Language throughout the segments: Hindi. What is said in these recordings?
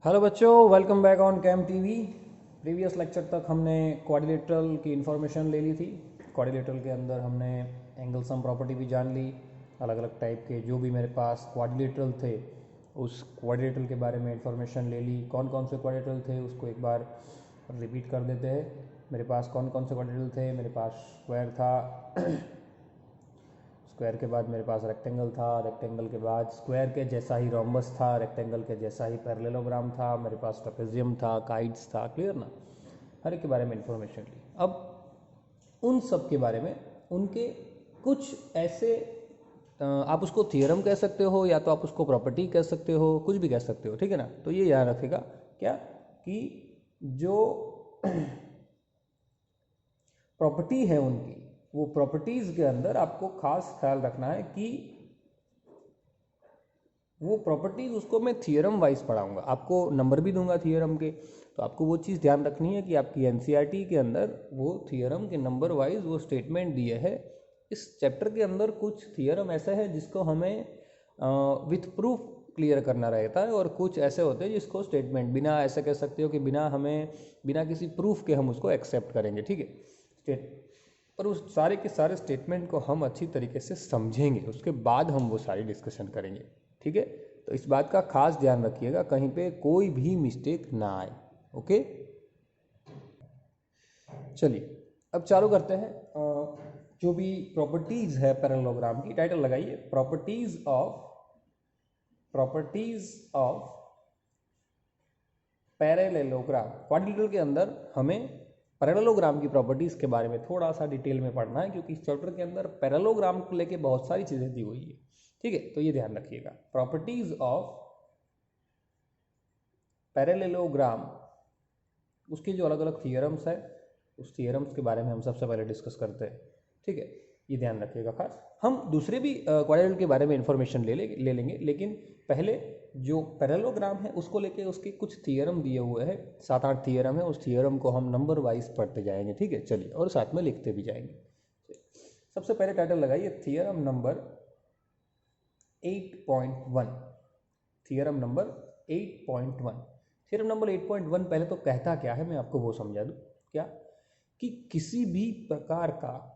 हेलो बच्चों, welcome back on cam TV. Previous lecture तक हमने क्वाड्रिलेटरल की इन्फॉर्मेशन ले ली थी। क्वाड्रिलेटरल के अंदर हमने एंगल सम प्रॉपर्टी भी जान ली। अलग अलग टाइप के जो भी मेरे पास क्वाड्रिलेटरल थे उस क्वाड्रिलेटरल के बारे में इन्फॉर्मेशन ले ली। कौन कौन से क्वाड्रिलेटरल थे उसको एक बार रिपीट कर देते हैं। मेरे पास कौन कौन से क्वाड्रिलेटरल थे। मेरे पास स्क्वायर था स्क्वायर के बाद मेरे पास रेक्टेंगल था, रेक्टेंगल के बाद स्क्वायर के जैसा ही रोम्बस था, रेक्टेंगल के जैसा ही पैरेललोग्राम था, मेरे पास ट्रेपेजियम था, काइट्स था। क्लियर ना? हर एक के बारे में इंफॉर्मेशन ली। अब उन सब के बारे में उनके कुछ ऐसे आप उसको थियरम कह सकते हो या तो आप उसको प्रॉपर्टी कह सकते हो, कुछ भी कह सकते हो, ठीक है ना। तो ये याद रखेगा क्या कि जो प्रॉपर्टी है उनकी, वो प्रॉपर्टीज़ के अंदर आपको खास ख्याल रखना है कि वो प्रॉपर्टीज़ उसको मैं थियरम वाइज पढ़ाऊंगा, आपको नंबर भी दूंगा थियरम के। तो आपको वो चीज़ ध्यान रखनी है कि आपकी एनसीईआरटी के अंदर वो थियरम के नंबर वाइज वो स्टेटमेंट दिए है। इस चैप्टर के अंदर कुछ थियरम ऐसे है जिसको हमें विथ प्रूफ क्लियर करना रहता है, और कुछ ऐसे होते हैं जिसको स्टेटमेंट बिना, ऐसे कह सकते हो कि बिना किसी प्रूफ के हम उसको एक्सेप्ट करेंगे, ठीक है। पर उस सारे के सारे स्टेटमेंट को हम अच्छी तरीके से समझेंगे, उसके बाद हम वो सारी डिस्कशन करेंगे, ठीक है। तो इस बात का खास ध्यान रखिएगा, कहीं पे कोई भी मिस्टेक ना आए। ओके, चलिए अब चालू करते हैं। जो भी प्रॉपर्टीज है पैरेललोग्राम की, टाइटल लगाइए प्रॉपर्टीज ऑफ पैरेललोग्राम। क्वाड्रिलेटरल के अंदर हमें पैरेललोग्राम की प्रॉपर्टीज के बारे में थोड़ा सा डिटेल में पढ़ना है, क्योंकि इस चैप्टर के अंदर पैरेललोग्राम को लेके बहुत सारी चीजें दी हुई है, ठीक है। तो ये ध्यान रखिएगा, प्रॉपर्टीज ऑफ पैरेललोग्राम, उसके जो अलग अलग थियरम्स है उस थियरम्स के बारे में हम सबसे पहले डिस्कस करते हैं, ठीक है। ये ध्यान रखिएगा खास। हम दूसरे भी क्वाड्रिलेटरल के बारे में इंफॉर्मेशन ले लेंगे, लेकिन पहले जो पैरेललोग्राम है उसको लेके उसके कुछ थियरम दिए हुए हैं, 7-8 थियरम है। उस थियरम को हम नंबर वाइज पढ़ते जाएंगे, ठीक है। चलिए, और साथ में लिखते भी जाएंगे। सबसे पहले टाइटल लगाइए theorem number 8.1। Theorem number 8.1। Theorem number 8.1 पहले तो कहता क्या है, मैं आपको वो समझा दूं। क्या कि किसी भी प्रकार का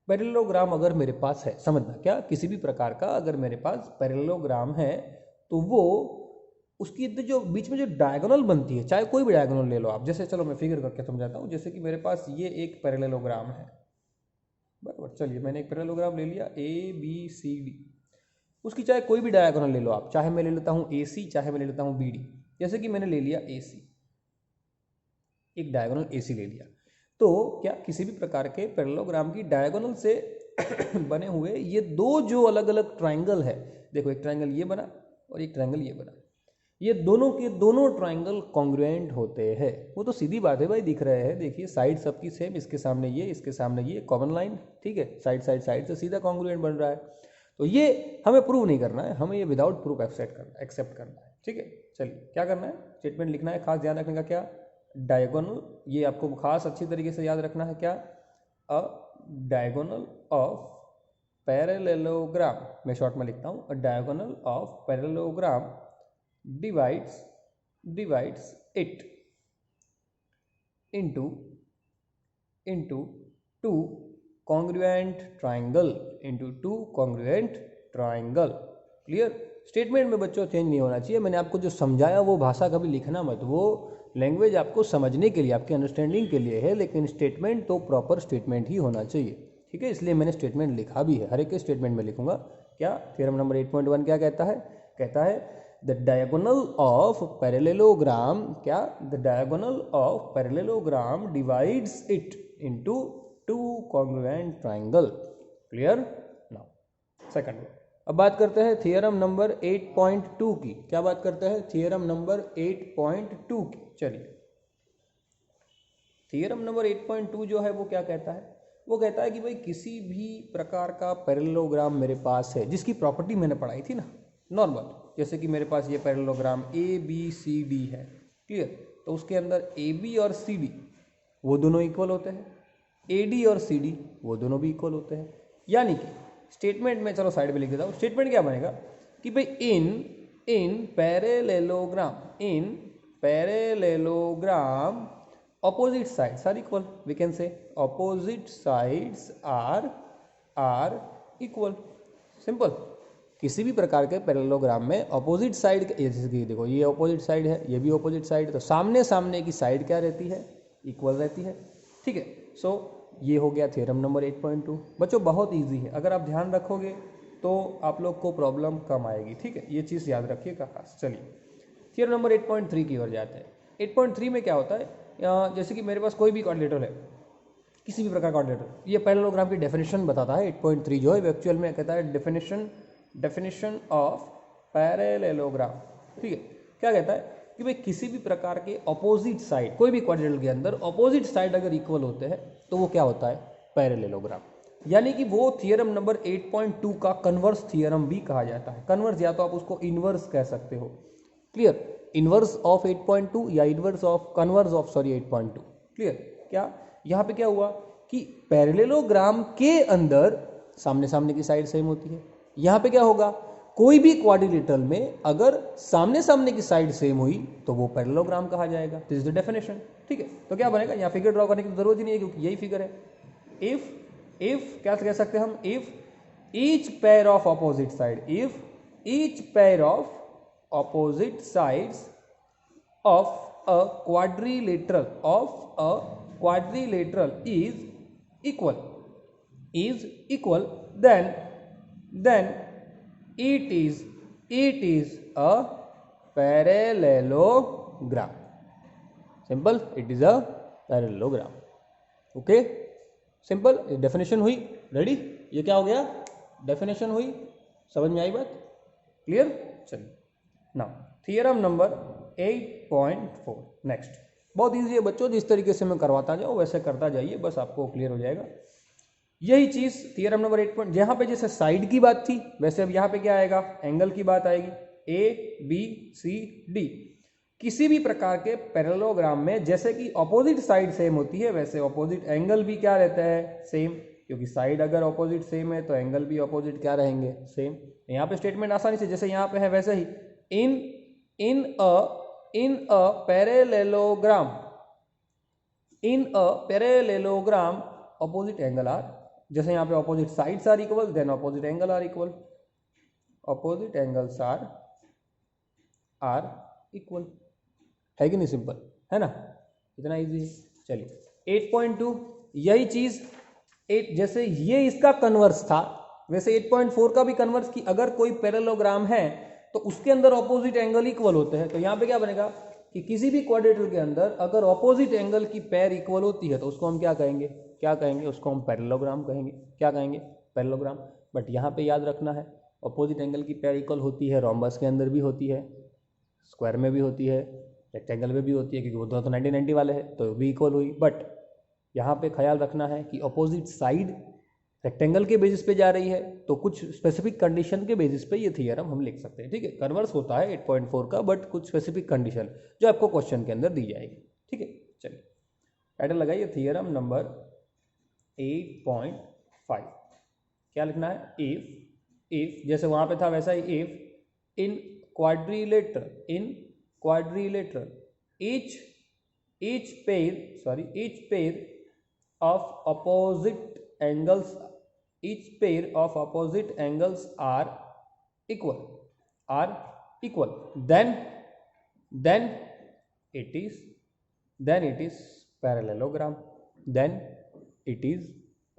पैरेललोग्राम अगर मेरे पास है, समझना, क्या किसी भी प्रकार का अगर मेरे पास पैरेललोग्राम है तो वो उसकी जो बीच में जो डायगोनल बनती है, चाहे कोई भी डायगोनल ले लो आप, जैसे चलो मैं फिगर करके समझाता हूँ। जैसे कि मेरे पास ये एक पैरेललोग्राम है, बराबर। चलिए, मैंने एक पैरेललोग्राम ले लिया ABCD। उसकी चाहे कोई भी डायगोनल ले लो आप, चाहे मैं ले लेता हूँ AC, चाहे मैं ले लेता हूँ BD। जैसे कि मैंने ले लिया AC, एक डायगोनल AC ले लिया, तो क्या किसी भी प्रकार के पैरेललोग्राम की डायगोनल से बने हुए ये दो जो अलग अलग ट्राइंगल है, देखो एक ट्राइंगल ये बना और एक ट्राइंगल ये बना, ये दोनों के दोनों ट्राइंगल कॉन्ग्रुएंट होते हैं। वो तो सीधी बात है भाई, दिख रहे हैं, देखिए साइड सबकी सेम, इसके सामने ये, इसके सामने ये, कॉमन लाइन, ठीक है। साइड से सीधा कॉन्ग्रुएंट बन रहा है। तो ये हमें प्रूव नहीं करना है, हमें ये विदाउट प्रूफ एक्सेप्ट करना है, ठीक है। चलिए, क्या करना है, स्टेटमेंट लिखना है। खास ध्यान रखने का क्या, डायगोनल, ये आपको खास अच्छी तरीके से याद रखना है। क्या, अ डायगोनल ऑफ पैरेललोग्राम, मैं शॉर्ट में लिखता हूँ, अ diagonal of parallelogram divides it into two congruent triangle, clear. Statement में बच्चों चेंज नहीं होना चाहिए। मैंने आपको जो समझाया वो भाषा कभी लिखना मत, वो लैंग्वेज आपको समझने के लिए, आपके अंडरस्टैंडिंग के लिए है, लेकिन स्टेटमेंट तो प्रॉपर स्टेटमेंट ही होना चाहिए, ठीक है। इसलिए मैंने स्टेटमेंट लिखा भी है, हर एक के स्टेटमेंट में लिखूंगा। क्या थ्योरम नंबर 8.1 क्या कहता है, कहता है द डायगोनल ऑफ पैरेललोग्राम, क्या, the diagonal of parallelogram divides it into two congruent triangle, clear. Now second, अब बात करते हैं थियरम नंबर 8.2 की। क्या बात करते हैं, थियरम नंबर 8.2 की। चलिए, थियरम नंबर 8.2 जो है वो क्या कहता है, वो कहता है कि भाई किसी भी प्रकार का पैरेललोग्राम मेरे पास है, जिसकी प्रॉपर्टी मैंने पढ़ाई थी ना, नॉर्मल, जैसे कि मेरे पास ये पैरेललोग्राम ABCD है, क्लियर। तो उसके अंदर AB और CD वो दोनों इक्वल होते हैं, AD और CD वो दोनों भी इक्वल होते हैं। यानी कि स्टेटमेंट में, चलो साइड में लिख देता हूँ, स्टेटमेंट क्या बनेगा कि भाई इन parallelogram parallelogram opposite sides are equal, we can say opposite sides are equal, simple. किसी भी प्रकार के पैरेललोग्राम में अपोजिट साइड, जैसे कि देखो ये अपोजिट साइड है, ये भी अपोजिट साइड है, तो सामने सामने की साइड क्या रहती है, इक्वल रहती है, ठीक है। सो ये हो गया थ्योरम नंबर 8.2। बच्चों बहुत इजी है, अगर आप ध्यान रखोगे तो आप लोग को प्रॉब्लम कम आएगी, ठीक है, ये चीज़ याद रखिएगा खास। चलिए थ्योरम नंबर 8.3 की ओर जाते हैं। 8.3 में क्या होता है, जैसे कि मेरे पास कोई भी क्वाड्रिलेटरल है, किसी भी प्रकार का क्वाड्रिलेटरल, ये पैरेललोग्राम की डेफिनेशन बताता है। 8.3 जो है एक्चुअल में कहता है डेफिनेशन ऑफ पैरेललोग्राम, ठीक है। क्या कहता है कि भाई किसी भी प्रकार के अपोजिट साइड, कोई भी क्वाड्रिलेटरल के अंदर अपोजिट साइड अगर इक्वल होते हैं तो वो क्या होता है, पैरेललोग्राम। यानी कि वो थियरम नंबर 8.2 का कन्वर्स थियरम भी कहा जाता है। कन्वर्स या तो आप उसको इनवर्स कह सकते हो, क्लियर, इनवर्स ऑफ 8.2 या inverse of converse of 8.2, clear. क्या यहाँ पे क्या हुआ कि पैरेललोग्राम के अंदर सामने सामने की साइड सेम होती है। यहाँ पे क्या होगा, कोई भी क्वाड्रिलेटरल में अगर सामने सामने की साइड सेम हुई तो वो पैरेललोग्राम कहा जाएगा। दिस इज द डेफिनेशन, ठीक है। तो क्या बनेगा, यहाँ फिगर ड्रॉ करने की जरूरत ही नहीं है क्योंकि यही फिगर है। इफ क्या कह सकते हैं हम, if each pair of opposite side, if each pair of opposite sides of a quadrilateral is equal, then it is a parallelogram, simple, it is a parallelogram, okay, simple. Definition हुई, रेडी, ये क्या हो गया, डेफिनेशन हुई, समझ में आई बात, क्लियर। चलिए नाउ थियरम नंबर 8.4 नेक्स्ट। बहुत इजी है बच्चों, जिस तरीके से मैं करवाता जाऊँ वैसे करता जाइए, बस आपको क्लियर हो जाएगा। यही चीज़ थियरम नंबर 8 जहाँ पे जैसे साइड की बात थी वैसे अब यहाँ पे क्या आएगा, एंगल की बात आएगी। ABCD किसी भी प्रकार के पैरेललोग्राम में जैसे कि अपोजिट साइड सेम होती है वैसे अपोजिट एंगल भी क्या रहता है, सेम, क्योंकि साइड अगर अपोजिट सेम है तो एंगल भी अपोजिट क्या रहेंगे, सेम। यहाँ पे स्टेटमेंट आसानी से जैसे यहाँ पे है वैसे ही, in a parallelogram opposite angle are, जैसे यहाँ पे opposite sides are equal then opposite angle are equal, opposite angles are equal, है कि नहीं, सिंपल है ना, इतना इजी है। चलिए 8.2 यही चीज, जैसे ये इसका कन्वर्स था वैसे 8.4 का भी कन्वर्स, की अगर कोई पैरेललोग्राम है तो उसके अंदर ऑपोजिट एंगल इक्वल होते हैं। तो यहाँ पे क्या बनेगा कि किसी भी क्वाड्रिलेटरल के अंदर अगर ऑपोजिट एंगल की पेयर इक्वल होती है तो उसको हम क्या कहेंगे, उसको हम पैरेललोग्राम कहेंगे। क्या कहेंगे, पैरेललोग्राम। बट यहाँ पे याद रखना है ऑपोजिट एंगल की पेयर इक्वल होती है, रोम्बस के अंदर भी होती है, स्क्वायर में भी होती है, रेक्टेंगल में भी होती है, क्योंकि वो दोनों तो 90-90 वाले हैं तो भी इक्वल हुई। बट यहाँ पे ख्याल रखना है कि ऑपोजिट साइड रेक्टेंगल के बेसिस पे जा रही है तो कुछ स्पेसिफिक कंडीशन के बेसिस पे ये थियरम हम लिख सकते हैं, ठीक है। कन्वर्स होता है 8.4 का, बट कुछ स्पेसिफिक कंडीशन जो आपको क्वेश्चन के अंदर दी जाएगी, ठीक है। चलिए टाइटल लगाइए थियरम नंबर 8.5। क्या लिखना है, इफ जैसे वहां पे था वैसा ही, if in quadrilateral each pair of opposite angles are equal, then it is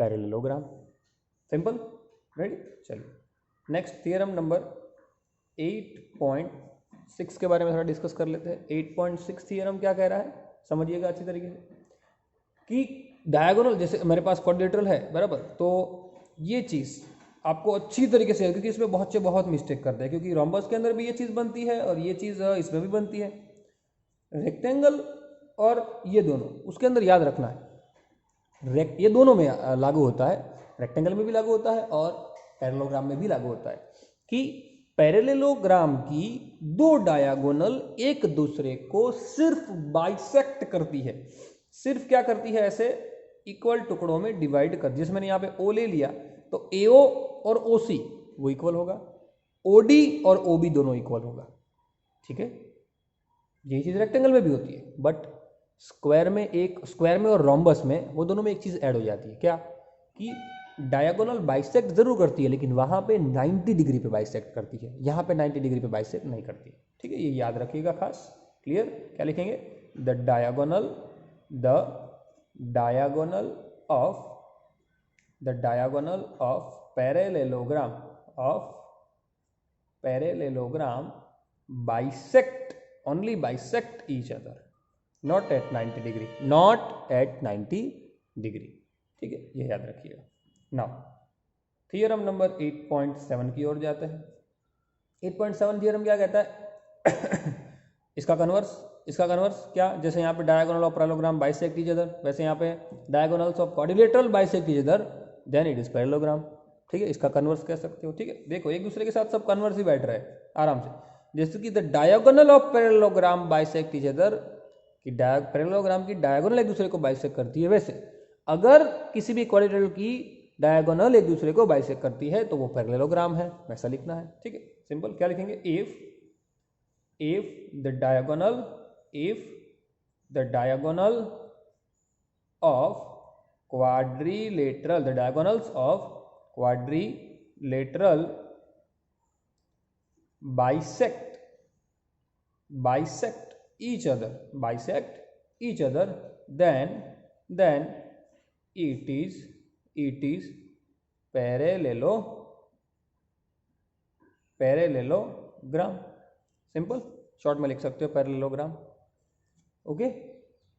parallelogram, simple, ready. चलिए नेक्स्ट थियरम नंबर 8.6 के बारे में थोड़ा डिस्कस कर लेते हैं। 8.6 थियरम क्या कह रहा है, समझिएगा अच्छी तरीके से, कि डायगोनल, जैसे मेरे पास क्वाड्रिलेटरल है बराबर, तो ये चीज़ आपको अच्छी तरीके से, क्योंकि इसमें बहुत मिस्टेक करते हैं, क्योंकि रोम्बस के अंदर भी ये चीज़ बनती है और ये चीज़ इसमें भी बनती है, रेक्टेंगल और ये दोनों उसके अंदर याद रखना है, ये दोनों में लागू होता है, रेक्टेंगल में भी लागू होता है और पैरेललोग्राम में भी लागू होता है, कि पैरेललोग्राम की दो डायगोनल एक दूसरे को सिर्फ बाइसेक्ट करती है, सिर्फ क्या करती है, ऐसे इक्वल टुकड़ों में डिवाइड कर। जैसे मैंने यहाँ पे ओ ले लिया तो एओ और ओसी वो इक्वल होगा, ओडी और ओबी दोनों इक्वल होगा, ठीक है। यही चीज़ रेक्टेंगल में भी होती है, बट स्क्वायर में और रोम्बस में वो दोनों में एक चीज़ ऐड हो जाती है, क्या कि डायगोनल बाइसेक्ट जरूर करती है, लेकिन वहाँ पे 90 डिग्री पे बाइसेक्ट करती है, यहाँ पे 90 डिग्री पे बाइसेक्ट नहीं करती। ठीक है, ये याद रखिएगा खास। क्लियर? क्या लिखेंगे? The diagonal of parallelogram bisect each other not at 90 degree। ठीक है, ये याद रखिएगा। नाउ थियरम नंबर 8.7 की ओर जाते हैं। 8.7 थियरम क्या कहता है? इसका कन्वर्स क्या, जैसे यहाँ पे diagonal of parallelogram bisect each other, वैसे यहाँ पे diagonals of quadrilateral bisect each other, then it is parallelogram. ठीक है, इसका कन्वर्स कह सकते हो। ठीक है, देखो एक दूसरे के साथ सब कन्वर्स ही बैठ रहे हैं आराम से। जैसे कि the diagonal of parallelogram bisect each other, कि पैरेललोग्राम की डायगोनल एक दूसरे को बाइसेक्ट करती है, वैसे अगर किसी भी क्वाड्रिलेटरल की डायगोनल एक दूसरे को बाइसेक्ट करती है तो वो पैरेललोग्राम है, वैसा लिखना है। ठीक है, सिंपल। क्या लिखेंगे? if the diagonal of quadrilateral, the diagonals of quadrilateral bisect each other, then it is parallelogram. Simple, short में लिख सकते हो पैरेललोग्राम। Okay,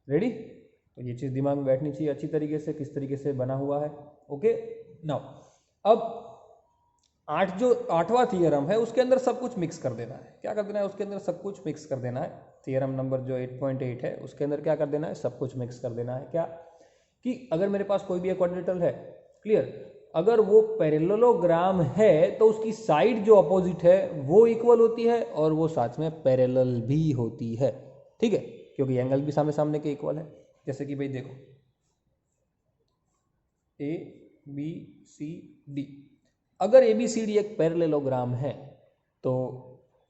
ready? तो ये चीज़ दिमाग में बैठनी चाहिए अच्छी तरीके से, किस तरीके से बना हुआ है। ओके, नाउ अब आठवां थियरम है, उसके अंदर सब कुछ मिक्स कर देना है। क्या कर देना है? उसके अंदर सब कुछ मिक्स कर देना है। थियरम नंबर जो 8.8 है उसके अंदर क्या कर देना है? सब कुछ मिक्स कर देना है। क्या कि अगर मेरे पास कोई भी एक क्वाड्रिलेटरल है, क्लियर, अगर वो पैरेललोग्राम है तो उसकी साइड जो अपोजिट है वो इक्वल होती है और वो साथ में पैरेलल भी होती है। ठीक है, क्योंकि एंगल भी सामने सामने के इक्वल है। जैसे कि भाई देखो, ए बी सी डी, अगर ए बी सी डी एक पैरेललोग्राम है तो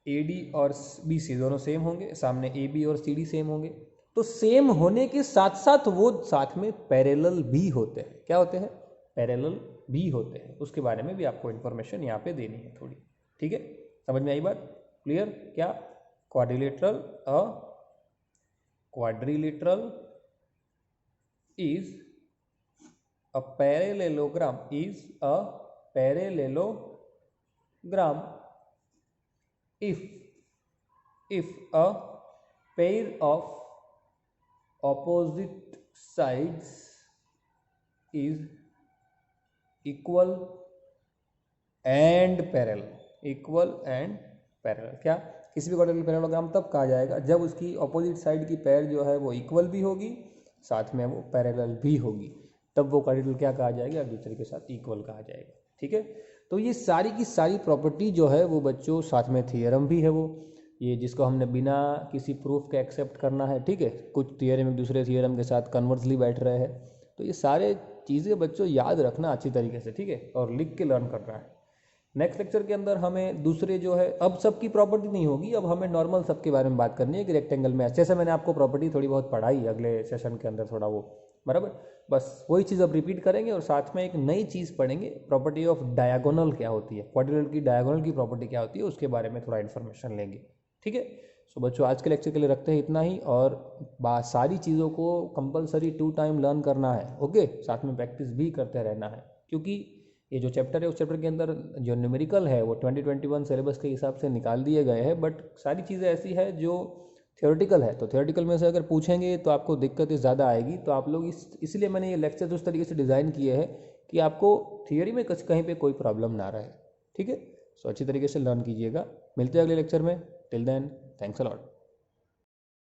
ए डी और बी सी दोनों सेम होंगे, सामने ए बी और सी डी सेम होंगे। तो सेम होने के साथ साथ वो साथ में पैरेलल भी होते हैं। क्या होते हैं? पैरेलल भी होते हैं। उसके बारे में भी आपको इन्फॉर्मेशन यहाँ पे देनी है थोड़ी। ठीक है, समझ में आई बात? क्लियर? क्या quadrilateral is a parallelogram if a pair of opposite sides is equal and parallel। क्या किसी भी क्वाड्रिलेटरल पैरेललोग्राम तब कहा जाएगा जब उसकी ऑपोजिट साइड की पैर जो है वो इक्वल भी होगी, साथ में वो पैरेलल भी होगी, तब वो क्वाड्रिलेटरल क्या कहा जाएगा? एक दूसरे के साथ इक्वल कहा जाएगा। ठीक है, तो ये सारी की सारी प्रॉपर्टी जो है वो बच्चों साथ में थियरम भी है, वो ये जिसको हमने बिना किसी प्रूफ के एक्सेप्ट करना है। ठीक है, कुछ थियरम एक दूसरे थियरम के साथ कन्वर्सली बैठ रहे हैं, तो ये सारे चीज़ें बच्चों याद रखना अच्छी तरीके से। ठीक है, और लिख के लर्न करना है। नेक्स्ट लेक्चर के अंदर हमें दूसरे जो है, अब सबकी प्रॉपर्टी नहीं होगी, अब हमें नॉर्मल सबके बारे में बात करनी है कि रेक्टेंगल में जैसे मैंने आपको प्रॉपर्टी थोड़ी बहुत पढ़ाई अगले सेशन के अंदर थोड़ा वो बराबर, बस वही चीज़ अब रिपीट करेंगे और साथ में एक नई चीज़ पढ़ेंगे, प्रॉपर्टी ऑफ डायगोनल क्या होती है, क्वाड्रिलेटरल की डायगोनल की प्रॉपर्टी क्या होती है, उसके बारे में थोड़ा इन्फॉर्मेशन लेंगे। ठीक है, सो बच्चों आज के लेक्चर के लिए रखते हैं इतना ही, और सारी चीज़ों को कंपलसरी 2 टाइम लर्न करना है। ओके, साथ में प्रैक्टिस भी करते रहना है, क्योंकि ये जो चैप्टर है उस चैप्टर के अंदर जो न्यूमेरिकल है वो 2021 सिलेबस के हिसाब से निकाल दिए गए हैं, बट सारी चीज़ें ऐसी है जो थियोरेटिकल है, तो थियोरेटिकल में से अगर पूछेंगे तो आपको दिक्कत ज़्यादा आएगी। तो आप लोग इसलिए मैंने ये लेक्चर उस तरीके से डिज़ाइन किए हैं कि आपको थियोरी में कहीं पे कोई प्रॉब्लम ना रहे। ठीक है, सो अच्छी तरीके से लर्न कीजिएगा। मिलते हैं अगले लेक्चर में। Till then, thanks a lot.